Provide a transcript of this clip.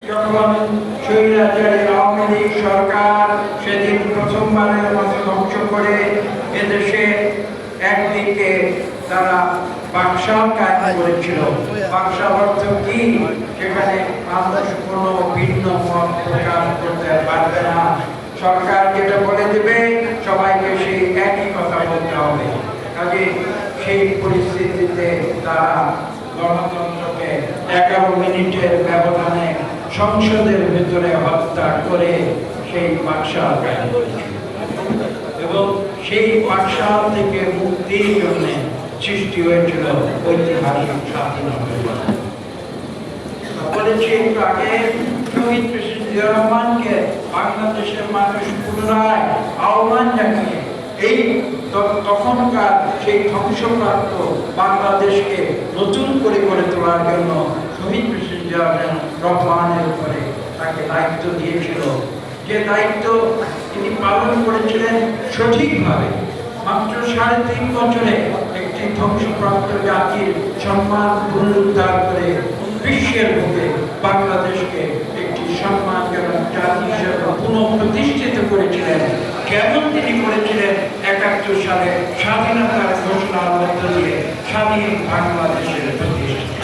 যখন স্বৈরাচারী আওয়ামী লীগ সরকার সেদিন প্রথমবারের মতো ধ্বংস করে এদেশে একদিকে তারা বাকশাল কায়েম করেছিল। বাকশাল অর্থ কি? সেখানে মানুষ কোনো ভিন্ন মত প্রকাশ করতে পারবে না, সরকার যেটা বলে দেবে সবাইকে সেই একই কথা বলতে হবে। কাজে সেই পরিস্থিতিতে তারা গণতন্ত্রকে 11 মিনিটের ব্যবধানে সংসদের ভিতরে হত্যা করে সেই বাকশাল কায়েম করেছিল এবং সেই বাকশাল থেকে মুক্তির জন্য সৃষ্টি হয়েছিল ঐতিহাসিক স্বাধীনতা। বলেছি একটু আগে, শহীদ প্রেসিডেন্ট জিয়াউর রহমানকে বাংলাদেশের মানুষ পুনরায় আহ্বান জানিয়ে এই তখনকার সেই ধ্বংসপ্রাপ্ত বাংলাদেশকে নতুন করে গড়ে তোলার জন্য শহীদ প্রেসিডেন্ট জিয়াউর রহমানের উপরে তাকে দায়িত্ব দিয়েছিল। যে দায়িত্ব তিনি পালন করেছিলেন সঠিকভাবে। মাত্র 3.5 বছরে একটি ধ্বংসপ্রাপ্ত জাতির সম্মান পুনরুদ্ধার করে বিশ্বের বুকে বাংলাদেশকে একটি সম্মানজনক জাতি হিসেবে পুনঃপ্রতিষ্ঠিত করেছিলেন। কেমন তিনি করেছিলেন? 71 সালে স্বাধীনতার ঘোষণার মধ্য দিয়ে স্বাধীন বাংলাদেশের প্রতিষ্ঠা।